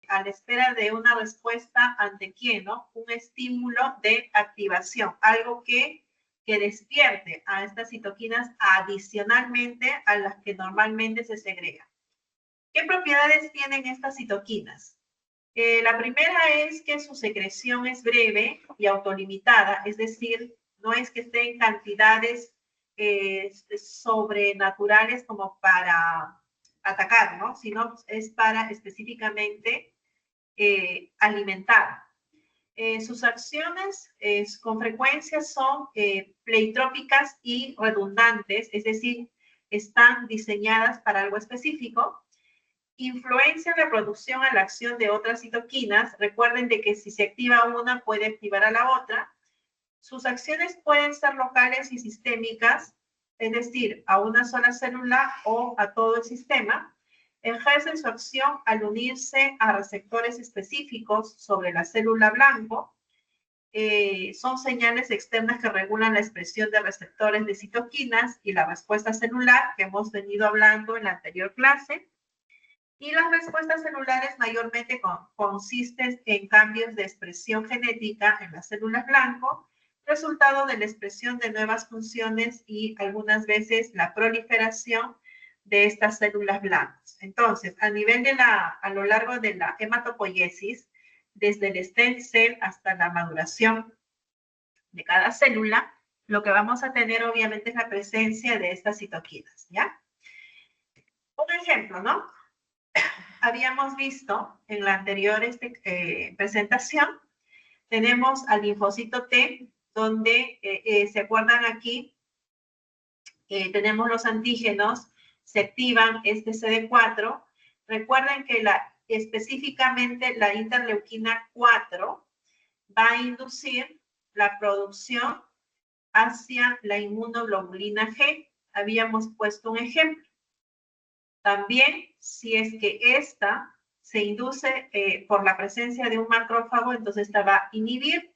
a la espera de una respuesta ante quién, ¿no? Un estímulo de activación, algo que despierte a estas citoquinas adicionalmente a las que normalmente se segregan. ¿Qué propiedades tienen estas citoquinas? La primera es que su secreción es breve y autolimitada, es decir, no es que esté en cantidades sobrenaturales como para atacar, ¿no? Sino es para específicamente alimentar. Sus acciones con frecuencia son pleitrópicas y redundantes, es decir, están diseñadas para algo específico. Influencia en la producción a la acción de otras citoquinas. Recuerden de que si se activa una, puede activar a la otra. Sus acciones pueden ser locales y sistémicas, es decir, a una sola célula o a todo el sistema. Ejercen su acción al unirse a receptores específicos sobre la célula blanco. Son señales externas que regulan la expresión de receptores de citoquinas y la respuesta celular que hemos venido hablando en la anterior clase. Y las respuestas celulares mayormente consisten en cambios de expresión genética en las células blanco, resultado de la expresión de nuevas funciones y algunas veces la proliferación de estas células blancas. Entonces, a lo largo de la hematopoiesis, desde el stem cell hasta la maduración de cada célula, lo que vamos a tener obviamente es la presencia de estas citoquinas, ¿ya? Un ejemplo, ¿no? Habíamos visto en la anterior presentación, tenemos al linfocito T, donde, ¿se acuerdan aquí? Tenemos los antígenos, se activan este CD4. Recuerden que específicamente la interleuquina 4 va a inducir la producción hacia la inmunoglobulina G. Habíamos puesto un ejemplo. También, si es que esta se induce por la presencia de un macrófago, entonces esta va a inhibir.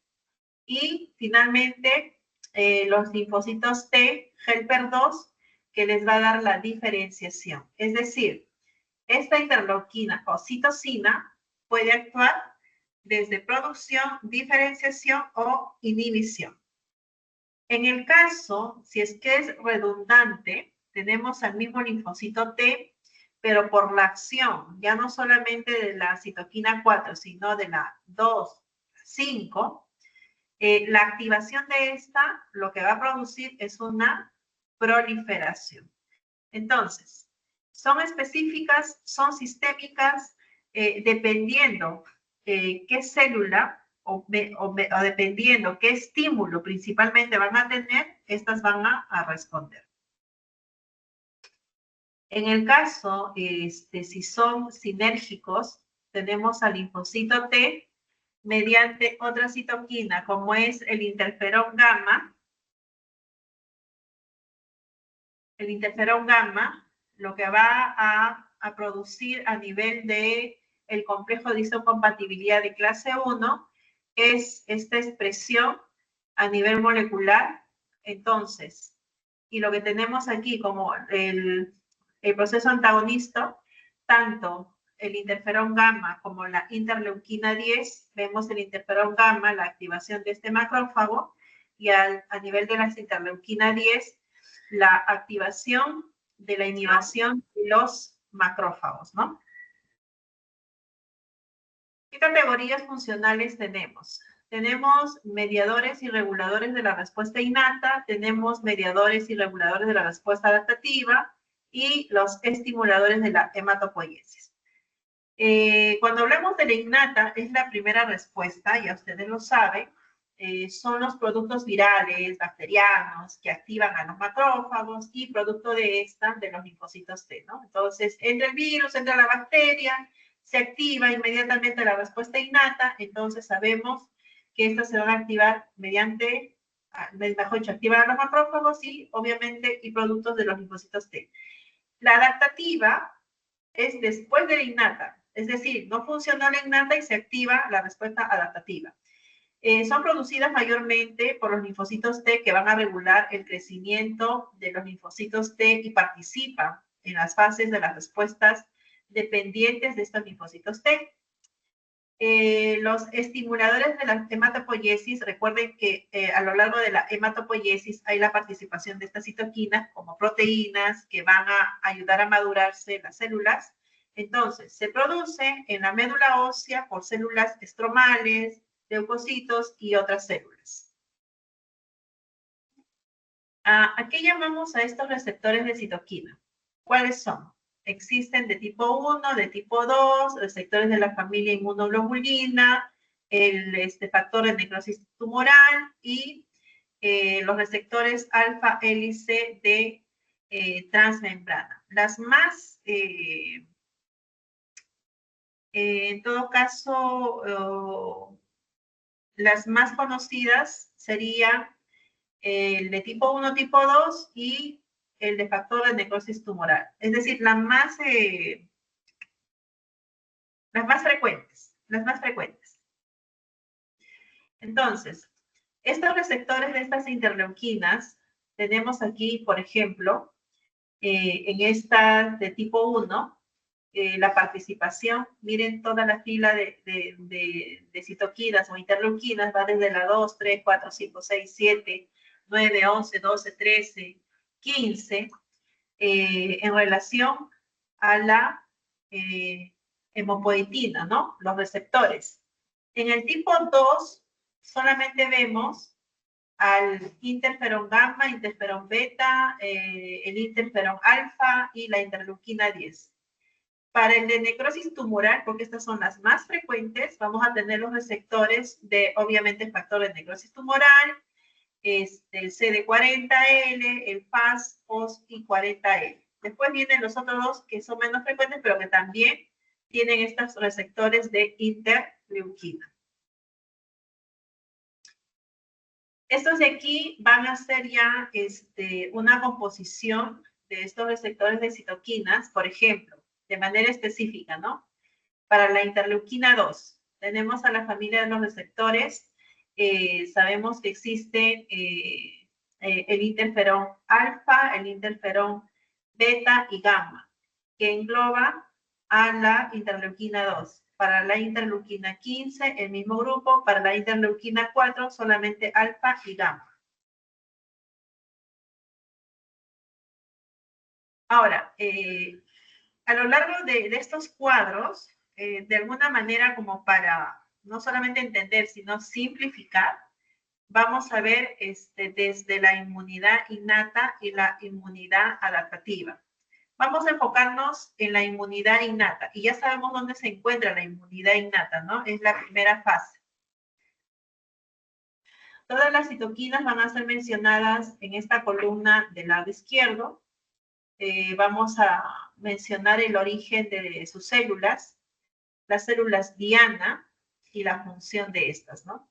Y finalmente, los linfocitos T, helper 2, que les va a dar la diferenciación. Es decir, esta interleuquina o citocina puede actuar desde producción, diferenciación o inhibición. En el caso, si es que es redundante, tenemos al mismo linfocito T, pero por la acción, ya no solamente de la citoquina 4, sino de la 2, 5, la activación de esta lo que va a producir es una proliferación. Entonces, son específicas, son sistémicas, dependiendo qué célula o dependiendo qué estímulo principalmente van a tener, estas van a responder. En el caso, si son sinérgicos, tenemos al linfocito T mediante otra citoquina, como es el interferón gamma. El interferón gamma lo que va a producir a nivel de el complejo de histocompatibilidad de clase 1 es esta expresión a nivel molecular. Entonces, y lo que tenemos aquí como el proceso antagonista, tanto el interferón gamma como la interleuquina 10, vemos el interferón gamma, la activación de este macrófago, y a nivel de la interleuquina 10, la activación de la inhibición de los macrófagos, ¿no? ¿Qué categorías funcionales tenemos? Tenemos mediadores y reguladores de la respuesta innata, tenemos mediadores y reguladores de la respuesta adaptativa y los estimuladores de la hematopoiesis. Cuando hablamos de la innata, es la primera respuesta, ya ustedes lo saben, son los productos virales, bacterianos, que activan a los macrófagos y producto de esta, de los linfocitos T, ¿no? Entonces, entra el virus, entra la bacteria, se activa inmediatamente la respuesta innata, entonces sabemos que estas se van a activar mediante, mejor dicho, activar a los macrófagos y, obviamente, y productos de los linfocitos T. La adaptativa es después de la innata, es decir, no funcionó la innata y se activa la respuesta adaptativa. Son producidas mayormente por los linfocitos T que van a regular el crecimiento de los linfocitos T y participan en las fases de las respuestas dependientes de estos linfocitos T. Los estimuladores de la hematopoiesis, recuerden que a lo largo de la hematopoiesis hay la participación de estas citoquinas como proteínas que van a ayudar a madurarse las células. Entonces, se produce en la médula ósea por células estromales, leucocitos y otras células. ¿A qué llamamos a estos receptores de citoquina? ¿Cuáles son? Existen de tipo 1, de tipo 2, receptores de la familia inmunoglobulina, el factor de necrosis tumoral y los receptores alfa hélice de transmembrana. Las más, en todo caso, las más conocidas serían el de tipo 1, tipo 2 y el de factor de necrosis tumoral. Es decir, las más frecuentes. Entonces, estos receptores de estas interleuquinas, tenemos aquí, por ejemplo, en esta de tipo 1, la participación, miren toda la fila de citoquinas o interleuquinas, va desde la 2, 3, 4, 5, 6, 7, 9, 11, 12, 13, 15, en relación a la hemopoetina, ¿no? Los receptores. En el tipo 2 solamente vemos al interferón gamma, interferón beta, el interferón alfa y la interleuquina 10. Para el de necrosis tumoral, porque estas son las más frecuentes, vamos a tener los receptores de, obviamente, el factor de necrosis tumoral, el CD40L, el FAS, POS y 40L. Después vienen los otros dos que son menos frecuentes, pero que también tienen estos receptores de interleuquina. Estos de aquí van a ser ya una composición de estos receptores de citoquinas, por ejemplo, de manera específica, ¿no? Para la interleuquina 2, tenemos a la familia de los receptores. Sabemos que existe el interferón alfa, el interferón beta y gamma, que engloba a la interleuquina 2. Para la interleuquina 15, el mismo grupo. Para la interleuquina 4, solamente alfa y gamma. Ahora, a lo largo de estos cuadros, de alguna manera como para no solamente entender, sino simplificar, vamos a ver desde la inmunidad innata y la inmunidad adaptativa. Vamos a enfocarnos en la inmunidad innata, y ya sabemos dónde se encuentra la inmunidad innata, ¿no? Es la primera fase. Todas las citoquinas van a ser mencionadas en esta columna del lado izquierdo. Vamos a mencionar el origen de sus células, las células diana y la función de estas, ¿no?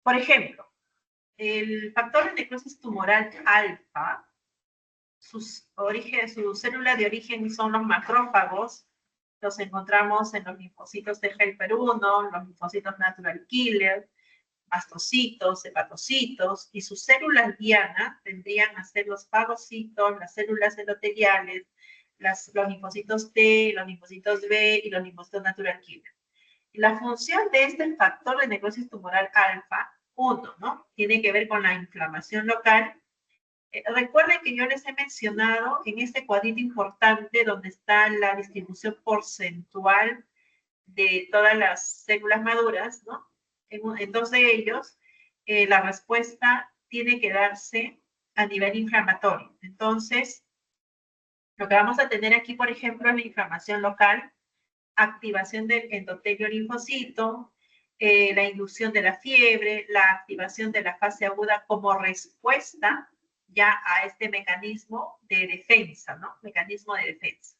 Por ejemplo, el factor de necrosis tumoral alfa, su célula de origen son los macrófagos, los encontramos en los linfocitos de Helper 1, los linfocitos natural killer, mastocitos, hepatocitos, y sus células diana tendrían a ser los fagocitos, las células endoteliales, los linfocitos T, los linfocitos B y los linfocitos natural killer. La función de este factor de necrosis tumoral alfa, 1, ¿no? Tiene que ver con la inflamación local. Recuerden que yo les he mencionado en este cuadrito importante donde está la distribución porcentual de todas las células maduras, ¿no? En dos de ellos, la respuesta tiene que darse a nivel inflamatorio. Entonces, lo que vamos a tener aquí, por ejemplo, es la inflamación local, activación del endotelio linfocito, la inducción de la fiebre, la activación de la fase aguda como respuesta ya a este mecanismo de defensa, ¿no? Mecanismo de defensa.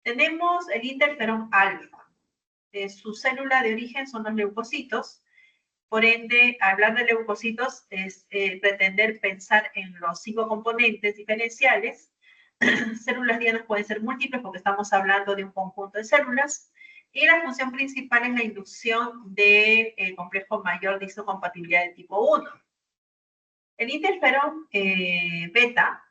Tenemos el interferón alfa. Su célula de origen son los leucocitos. Por ende, hablar de leucocitos es pretender pensar en los 5 componentes diferenciales. Células dianas pueden ser múltiples porque estamos hablando de un conjunto de células. Y la función principal es la inducción del complejo mayor de histocompatibilidad de tipo 1. El interferón beta,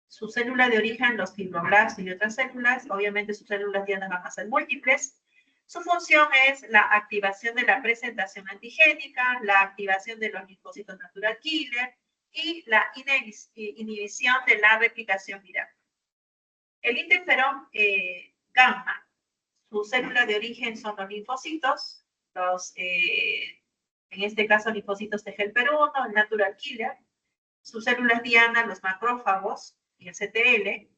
su célula de origen, los fibroblastos y otras células, obviamente sus células dianas van a ser múltiples. Su función es la activación de la presentación antigénica, la activación de los linfocitos natural killer y la inhibición de la replicación viral. El interferón gamma, su célula de origen son los linfocitos, en este caso linfocitos de Helper-1, el natural killer, sus células diana, los macrófagos y el CTL.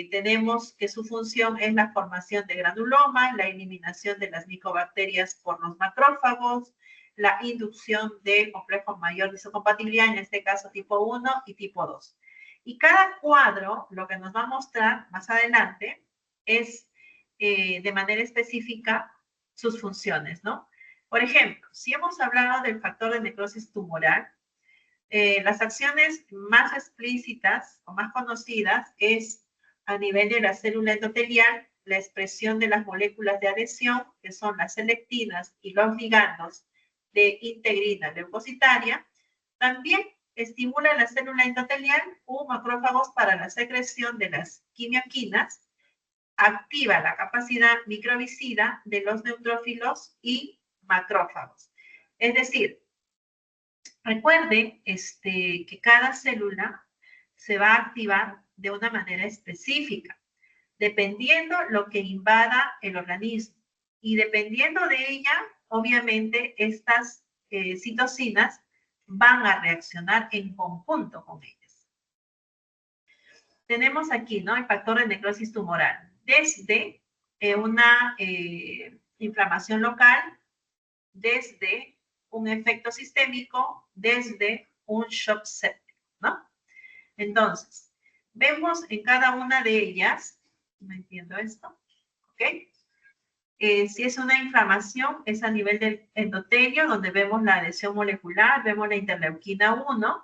Tenemos que su función es la formación de granulomas, la eliminación de las micobacterias por los macrófagos, la inducción de complejo mayor de isocompatibilidad, en este caso tipo 1 y tipo 2. Y cada cuadro, lo que nos va a mostrar más adelante, es de manera específica sus funciones, ¿no? Por ejemplo, si hemos hablado del factor de necrosis tumoral, las acciones más explícitas o más conocidas es a nivel de la célula endotelial, la expresión de las moléculas de adhesión, que son las selectinas y los ligandos de integrina leucocitaria. También estimula la célula endotelial u macrófagos para la secreción de las quimioquinas, activa la capacidad microbicida de los neutrófilos y macrófagos. Es decir, recuerde que cada célula se va a activar de una manera específica, dependiendo lo que invada el organismo. Y dependiendo de ella, obviamente, estas citocinas van a reaccionar en conjunto con ellas. Tenemos aquí, ¿no? El factor de necrosis tumoral. Desde una inflamación local, desde un efecto sistémico, desde un shock séptico, ¿no? Entonces, vemos en cada una de ellas, no entiendo esto, ¿ok? Si es una inflamación, es a nivel del endotelio, donde vemos la adhesión molecular, vemos la interleuquina 1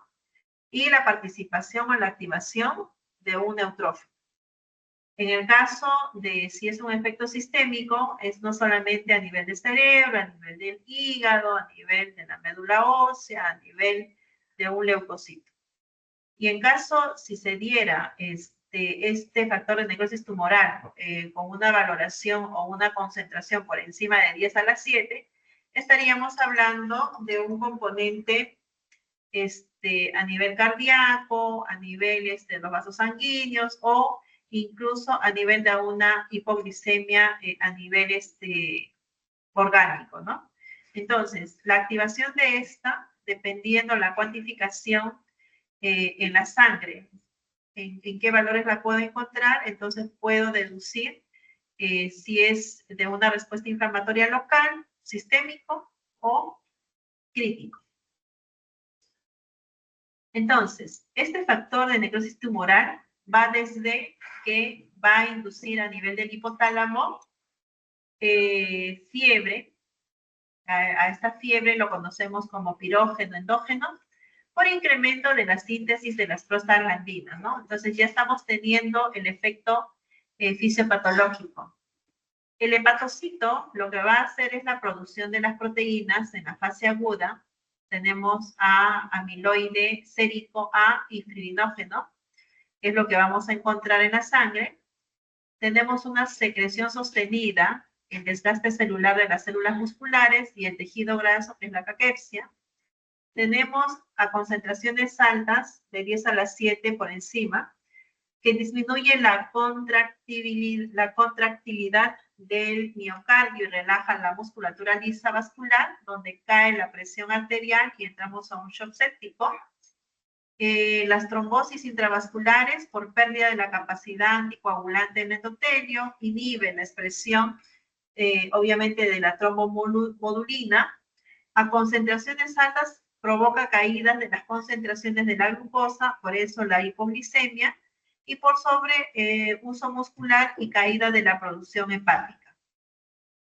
y la participación o la activación de un neutrófilo. En el caso de si es un efecto sistémico, es no solamente a nivel del cerebro, a nivel del hígado, a nivel de la médula ósea, a nivel de un leucocito. Y en caso, si se diera este factor de necrosis tumoral con una valoración o una concentración por encima de 10 a la 7, estaríamos hablando de un componente a nivel cardíaco, a nivel de los vasos sanguíneos o incluso a nivel de una hipoglicemia a nivel orgánico, ¿no? Entonces, la activación de esta, dependiendo la cuantificación en la sangre, en qué valores la puedo encontrar, entonces puedo deducir si es de una respuesta inflamatoria local, sistémico o crítico. Entonces, este factor de necrosis tumoral va desde que va a inducir a nivel del hipotálamo fiebre. A esta fiebre lo conocemos como pirógeno endógeno, por incremento de la síntesis de las prostaglandinas, ¿no? Entonces ya estamos teniendo el efecto fisiopatológico. El hepatocito lo que va a hacer es la producción de las proteínas en la fase aguda. Tenemos a amiloide sérico A y fibrinógeno, que es lo que vamos a encontrar en la sangre. Tenemos una secreción sostenida, el desgaste celular de las células musculares y el tejido graso, que es la caquepsia. Tenemos a concentraciones altas, de 10 a la 7 por encima, que disminuye la contractilidad del miocardio y relaja la musculatura lisa vascular, donde cae la presión arterial y entramos a un shock séptico. Las trombosis intravasculares por pérdida de la capacidad anticoagulante del endotelio inhiben la expresión, obviamente, de la trombomodulina. A concentraciones altas provoca caídas de las concentraciones de la glucosa, por eso la hipoglicemia, y por sobre uso muscular y caída de la producción hepática.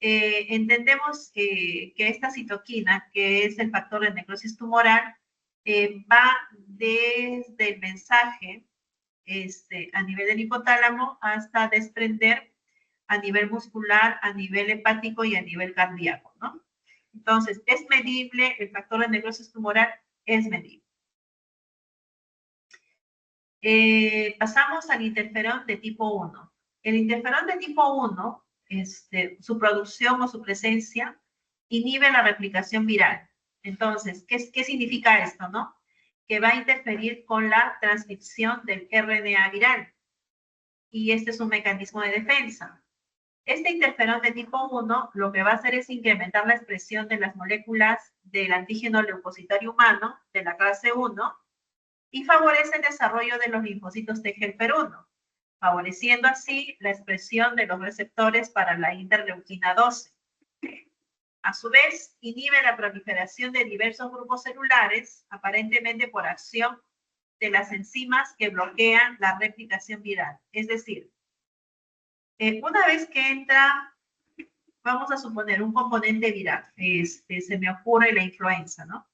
Entendemos que esta citoquina, que es el factor de necrosis tumoral, va desde el mensaje a nivel del hipotálamo hasta desprender a nivel muscular, a nivel hepático y a nivel cardíaco, ¿no? Entonces, ¿es medible el factor de necrosis tumoral? Es medible. Pasamos al interferón de tipo 1. El interferón de tipo 1 su producción o su presencia inhibe la replicación viral. Entonces, ¿qué significa esto, no? Que va a interferir con la transcripción del RNA viral. Y este es un mecanismo de defensa. Este interferón de tipo 1 lo que va a hacer es incrementar la expresión de las moléculas del antígeno leucocitario humano de la clase 1 y favorece el desarrollo de los linfocitos T helper 1, favoreciendo así la expresión de los receptores para la interleuquina 12. A su vez, inhibe la proliferación de diversos grupos celulares, aparentemente por acción de las enzimas que bloquean la replicación viral. Es decir, una vez que entra, vamos a suponer un componente viral, se me ocurre la influenza, ¿no?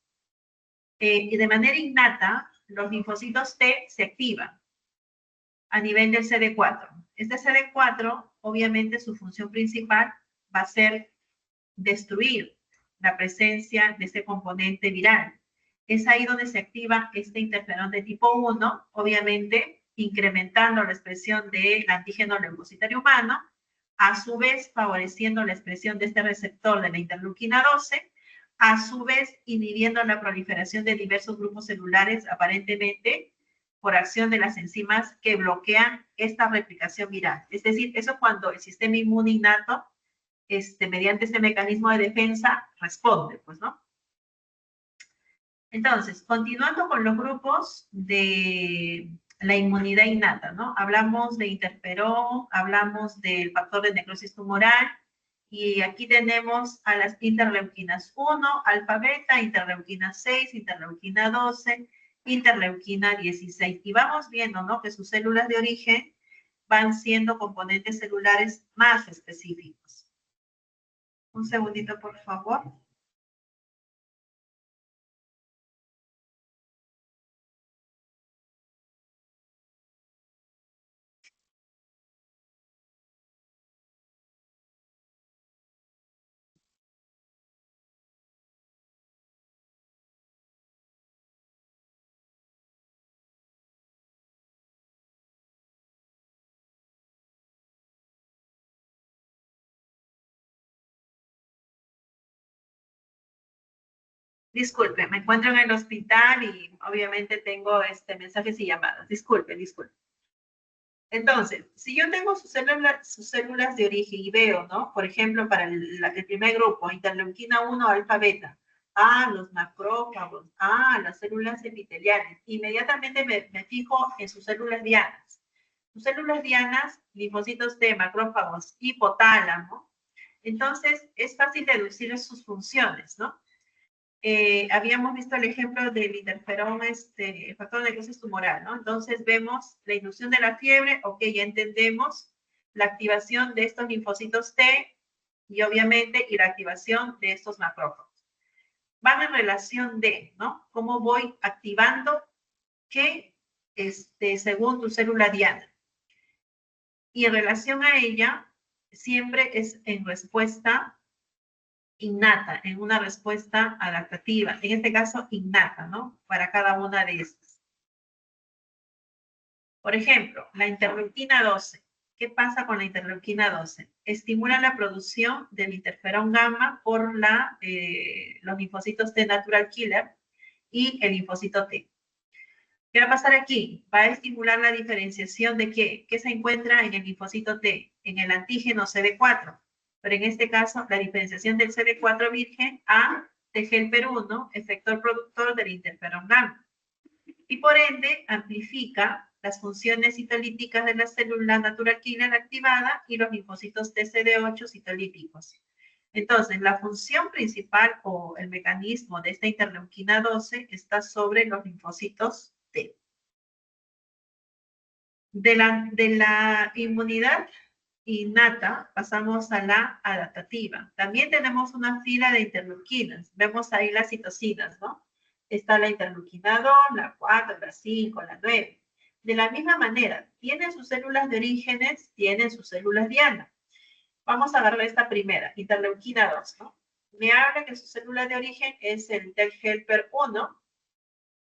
Y de manera innata, los linfocitos T se activan a nivel del CD4. Este CD4, obviamente, su función principal va a ser destruir la presencia de este componente viral. Es ahí donde se activa este interferón de tipo 1, obviamente incrementando la expresión del antígeno leucocitario humano, a su vez favoreciendo la expresión de este receptor de la interleuquina 12, a su vez inhibiendo la proliferación de diversos grupos celulares, aparentemente por acción de las enzimas que bloquean esta replicación viral. Es decir, eso cuando el sistema inmune innato mediante este mecanismo de defensa, responde, pues, ¿no? Entonces, continuando con los grupos de la inmunidad innata, ¿no? Hablamos de interferón, hablamos del factor de necrosis tumoral, y aquí tenemos a las interleuquinas 1, alfa beta, interleuquina 6, interleuquina 12, interleuquina 16. Y vamos viendo, ¿no? Que sus células de origen van siendo componentes celulares más específicos. Un segundito, por favor. Disculpe, me encuentro en el hospital y obviamente tengo mensajes y llamadas. Disculpe. Entonces, si yo tengo sus células de origen y veo, ¿no? Por ejemplo, para el primer grupo, interleuquina 1, alfa beta, los macrófagos, las células epiteliales, inmediatamente me fijo en sus células dianas. Sus células dianas, linfocitos T, macrófagos, hipotálamo. Entonces, es fácil deducir sus funciones, ¿no? Habíamos visto el ejemplo del interferón, el factor de necrosis tumoral, ¿no? Entonces vemos la inducción de la fiebre, ok, ya entendemos la activación de estos linfocitos T y obviamente y la activación de estos macrófagos. Van en relación de, ¿no? Cómo voy activando qué, según tu célula diana. Y en relación a ella, siempre es en respuesta innata, en una respuesta adaptativa, en este caso innata, ¿no? Para cada una de estas. Por ejemplo, la interleuquina 12. ¿Qué pasa con la interleuquina 12? Estimula la producción del interferón gamma por los linfocitos T natural killer y el linfocito T. ¿Qué va a pasar aquí? Va a estimular la diferenciación de qué se encuentra en el linfocito T, en el antígeno CD4, pero en este caso la diferenciación del CD4 virgen a T helper 1, efector productor del interferón gamma. Y por ende amplifica las funciones citolíticas de la célula natural killer activada y los linfocitos TCD8 citolíticos. Entonces, la función principal o el mecanismo de esta interleuquina 12 está sobre los linfocitos T. De la inmunidad innata pasamos a la adaptativa. También tenemos una fila de interleuquinas. Vemos ahí las citocinas, ¿no? Está la interleuquina 2, la 4, la 5, la 9. De la misma manera, tienen sus células de orígenes, tienen sus células diana. Vamos a darle esta primera, interleuquina 2, ¿no? Me habla que su célula de origen es el T helper 1.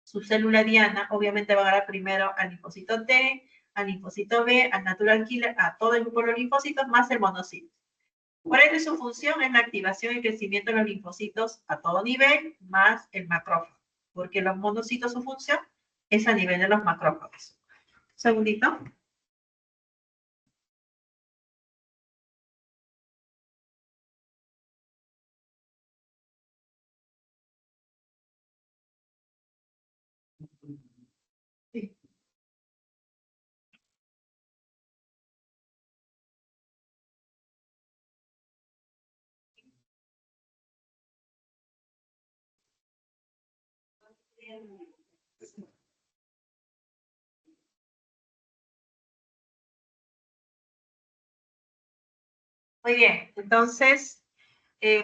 Su célula diana obviamente va a dar primero al linfocito T, al linfocito B, al natural killer, a todo el grupo de los linfocitos, más el monocito. Por ende, su función es la activación y crecimiento de los linfocitos a todo nivel, más el macrófago, porque los monocitos, su función es a nivel de los macrófagos. Un segundito. Sí. Muy bien, entonces,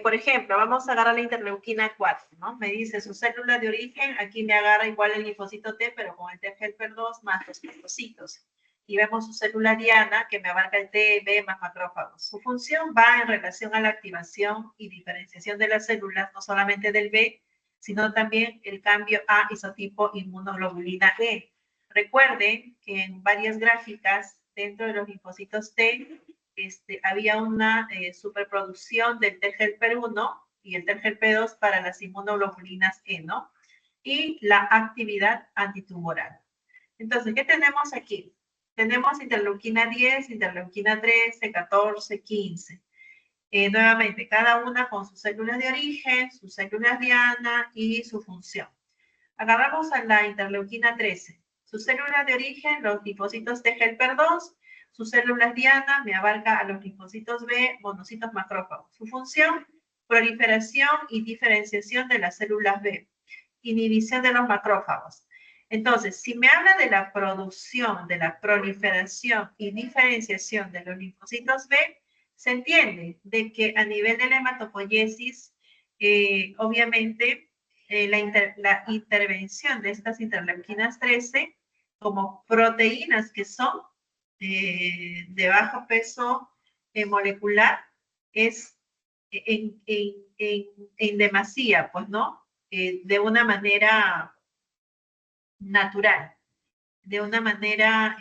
por ejemplo, vamos a agarrar la interleuquina 4, ¿no? Me dice su célula de origen, aquí me agarra igual el linfocito T, pero con el T helper 2 más los linfocitos. Y vemos su célula diana, que me abarca el T, B más macrófagos. Su función va en relación a la activación y diferenciación de las células, no solamente del B, sino también el cambio a isotipo inmunoglobulina E. Recuerden que en varias gráficas dentro de los linfocitos T, había una superproducción del TGLP1 y el TGLP2 para las inmunoglobulinas E, ¿no? Y la actividad antitumoral. Entonces, ¿qué tenemos aquí? Tenemos interleuquina 10, interleuquina 13, 14, 15. Nuevamente, cada una con sus células de origen, sus células diana y su función. Agarramos a la interleuquina 13. Sus células de origen, los linfocitos T helper 2, sus células diana me abarca a los linfocitos B, monocitos macrófagos. Su función, proliferación y diferenciación de las células B, inhibición de los macrófagos. Entonces, si me habla de la producción, de la proliferación y diferenciación de los linfocitos B, se entiende de que a nivel de la hematopoiesis, obviamente, la intervención de estas interleuquinas 13 como proteínas que son de bajo peso molecular es en demasía, pues, ¿no? De una manera natural, de una manera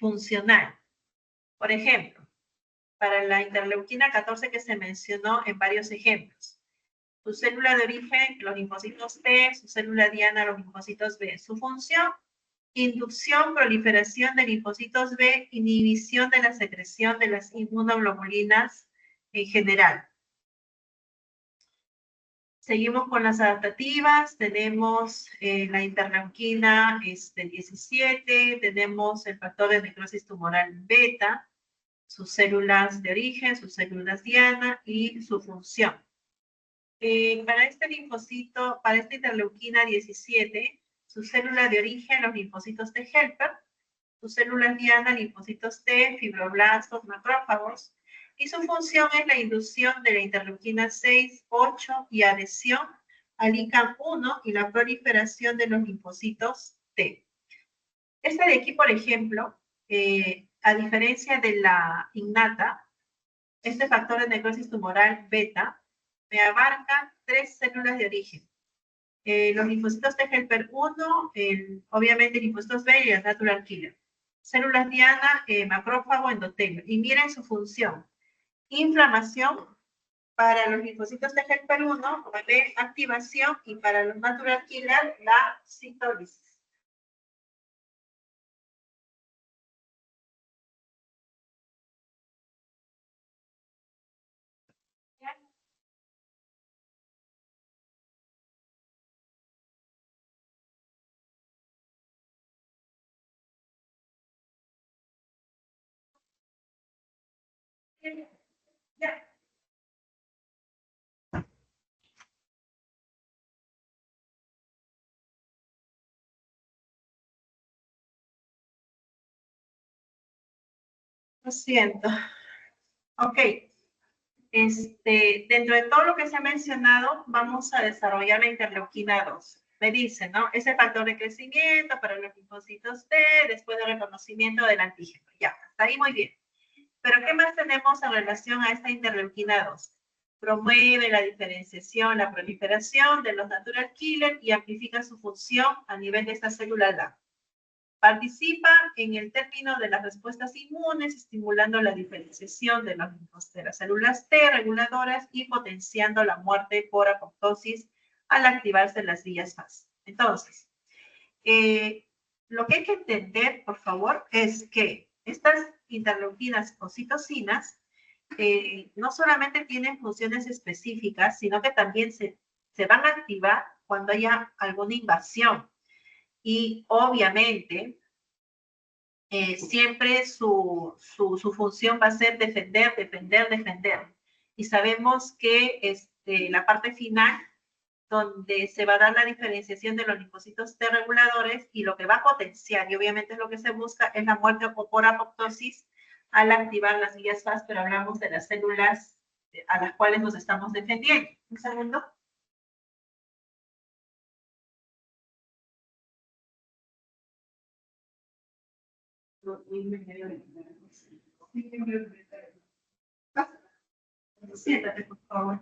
funcional. Por ejemplo, para la interleuquina 14 que se mencionó en varios ejemplos. Su célula de origen, los linfocitos T, su célula diana, los linfocitos B. Su función, inducción, proliferación de linfocitos B, inhibición de la secreción de las inmunoglobulinas en general. Seguimos con las adaptativas, tenemos la interleuquina 17, tenemos el factor de necrosis tumoral beta, sus células de origen, sus células diana y su función. Para este linfocito, para esta interleuquina 17, su célula de origen, los linfocitos T helper, sus células diana, linfocitos T, fibroblastos, macrófagos, y su función es la inducción de la interleuquina 6, 8 y adhesión al ICAM 1 y la proliferación de los linfocitos T. Esta de aquí, por ejemplo, a diferencia de la innata, este factor de necrosis tumoral beta me abarca 3 células de origen. Los linfocitos T helper 1, obviamente linfocitos B y el natural killer. Células diana, macrófago, endotelio. Y miren su función. Inflamación para los linfocitos T helper 1, B, activación, y para los natural killer, la citólisis. Ya. Lo siento. Ok. Dentro de todo lo que se ha mencionado, vamos a desarrollar la interleuquina 2. Me dice, ¿no? Ese factor de crecimiento para los linfocitos T, después del reconocimiento del antígeno. Ya, hasta ahí muy bien. Pero ¿qué más tenemos en relación a esta interleuquina 2? Promueve la diferenciación, la proliferación de los natural killer y amplifica su función a nivel de esta célula LA. Participa en el término de las respuestas inmunes, estimulando la diferenciación de las células T reguladoras y potenciando la muerte por apoptosis al activarse las vías FAS. Entonces, lo que hay que entender, por favor, es que estas interleuquinas o citocinas no solamente tienen funciones específicas, sino que también se van a activar cuando haya alguna invasión. Y obviamente, siempre su función va a ser defender, defender, defender. Y sabemos que la parte final, donde se va a dar la diferenciación de los linfocitos T reguladores y lo que va a potenciar, y obviamente es lo que se busca, es la muerte por apoptosis al activar las vías FAS, pero hablamos de las células a las cuales nos estamos defendiendo. Un segundo. Siéntate, por favor.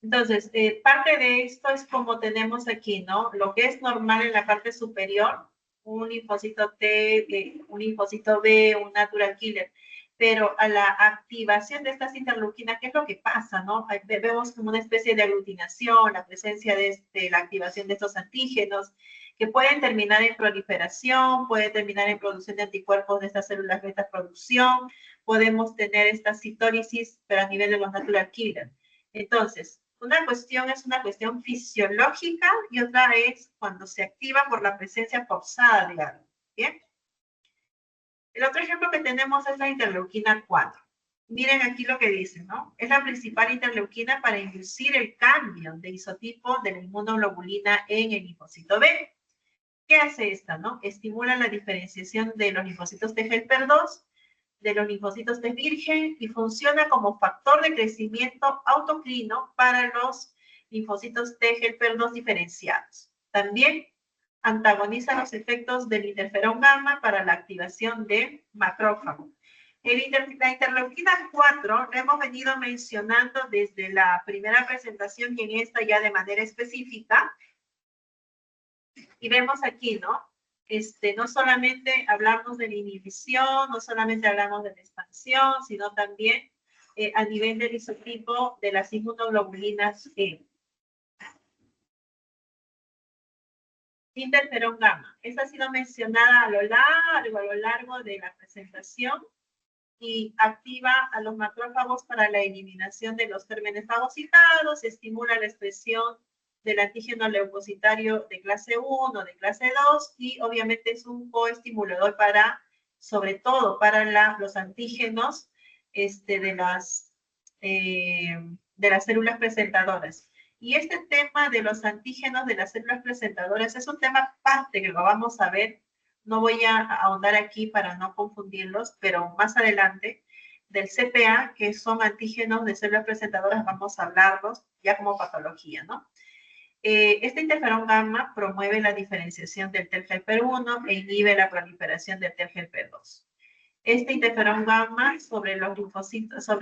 Entonces, parte de esto es como tenemos aquí, ¿no? Lo que es normal en la parte superior, un linfocito T, un linfocito B, un natural killer. Pero a la activación de estas interleuquinas, ¿qué es lo que pasa, no? Vemos como una especie de aglutinación, la presencia de la activación de estos antígenos, que pueden terminar en proliferación, puede terminar en producción de anticuerpos de estas células beta producción, podemos tener esta citólisis, pero a nivel de los natural killers. Entonces, una cuestión es una cuestión fisiológica y otra es cuando se activa por la presencia forzada de algo. ¿Bien? El otro ejemplo que tenemos es la interleuquina 4. Miren aquí lo que dice, ¿no? Es la principal interleuquina para inducir el cambio de isotipo de la inmunoglobulina en el linfocito B. ¿Qué hace esta, no? Estimula la diferenciación de los linfocitos T helper 2, de los linfocitos T virgen y funciona como factor de crecimiento autocrino para los linfocitos T helper 2 diferenciados. También antagoniza los efectos del interferón gamma para la activación de macrófago. La interleuquina 4 la hemos venido mencionando desde la primera presentación y en esta ya de manera específica. Y vemos aquí, ¿no? No solamente hablamos de la inhibición, no solamente hablamos de la expansión, sino también a nivel del isotipo de las inmunoglobulinas E. Interferón gamma. Esta ha sido mencionada a lo largo de la presentación y activa a los macrófagos para la eliminación de los gérmenes fagocitados, estimula la expresión del antígeno leucocitario de clase 1, de clase 2 y obviamente es un coestimulador para, sobre todo para los antígenos de las células presentadoras. Y este tema de los antígenos de las células presentadoras es un tema aparte que lo vamos a ver. No voy a ahondar aquí para no confundirlos, pero más adelante del CPA, que son antígenos de células presentadoras, vamos a hablarlos ya como patología, ¿no? Este interferón gamma promueve la diferenciación del TEL-helper-1 e inhibe la proliferación del TEL-helper-2. Este interferón gamma sobre el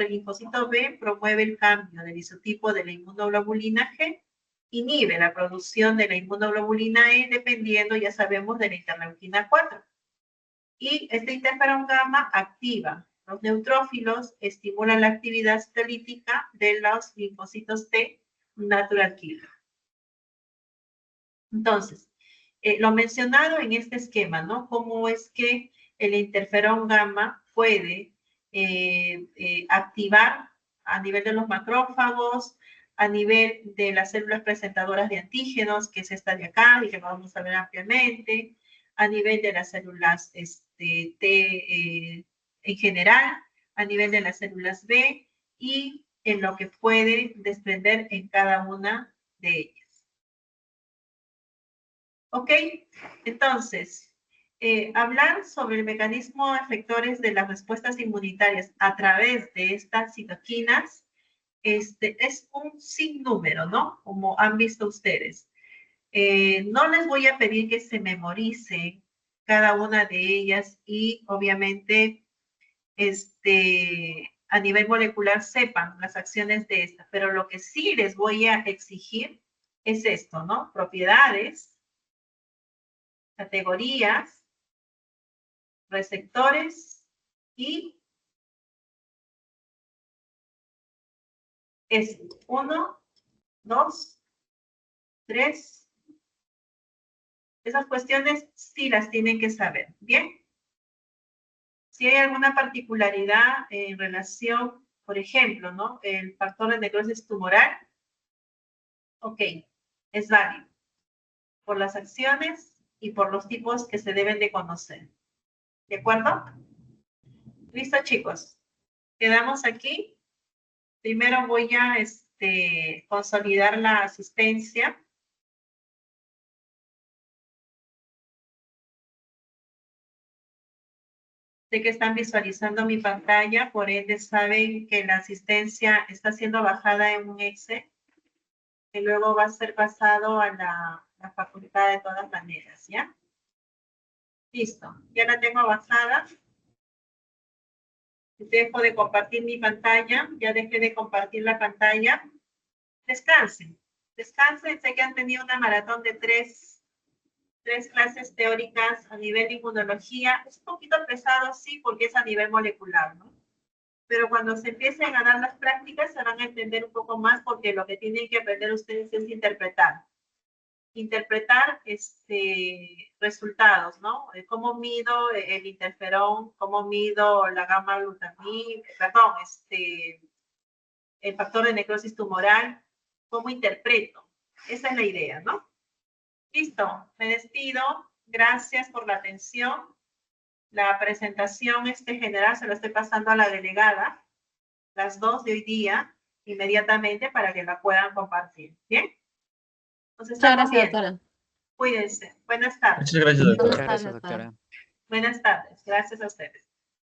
linfocito B promueve el cambio del isotipo de la inmunoglobulina G, inhibe la producción de la inmunoglobulina E dependiendo, ya sabemos, de la interleuquina 4. Y este interferón gamma activa los neutrófilos, estimula la actividad citolítica de los linfocitos T natural killer. Entonces, lo mencionado en este esquema, ¿no? Cómo es que el interferón gamma puede activar a nivel de los macrófagos, a nivel de las células presentadoras de antígenos, que es esta de acá y que vamos a ver ampliamente, a nivel de las células T en general, a nivel de las células B y en lo que puede desprender en cada una de ellas. ¿Ok? Entonces, hablar sobre el mecanismo efectores de las respuestas inmunitarias a través de estas citoquinas es un sinnúmero, ¿no? Como han visto ustedes. No les voy a pedir que se memoricen cada una de ellas y obviamente a nivel molecular sepan las acciones de esta, pero lo que sí les voy a exigir es esto, ¿no? Propiedades, categorías, receptores y es 1, 2, 3. Esas cuestiones sí las tienen que saber, ¿bien? Si hay alguna particularidad en relación, por ejemplo, ¿no? El factor de necrosis tumoral, ok, es válido por las acciones y por los tipos que se deben de conocer. ¿De acuerdo? ¿Listo, chicos? Quedamos aquí. Primero voy a consolidar la asistencia. Sé que están visualizando mi pantalla, por ende saben que la asistencia está siendo bajada en un Excel, que luego va a ser pasado a la facultad de todas maneras, ¿ya? Listo, ya la tengo bajada. Dejo de compartir mi pantalla, ya dejé de compartir la pantalla. Descansen, descansen, sé que han tenido una maratón de tres clases teóricas a nivel de inmunología. Es un poquito pesado, sí, porque es a nivel molecular, ¿no? Pero cuando se empiecen a dar las prácticas se van a entender un poco más porque lo que tienen que aprender ustedes es interpretar. Interpretar resultados, ¿no? Cómo mido el interferón, cómo mido la gamma glutamina, perdón, el factor de necrosis tumoral, cómo interpreto. Esa es la idea, ¿no? Listo, me despido. Gracias por la atención. La presentación general se la estoy pasando a la delegada, las 2 de hoy día, inmediatamente para que la puedan compartir. ¿Bien? Nos estamos viendo. Doctora. Cuídense. Buenas tardes. Muchas gracias, doctora. Muchas gracias, doctora. Buenas tardes. Gracias a ustedes.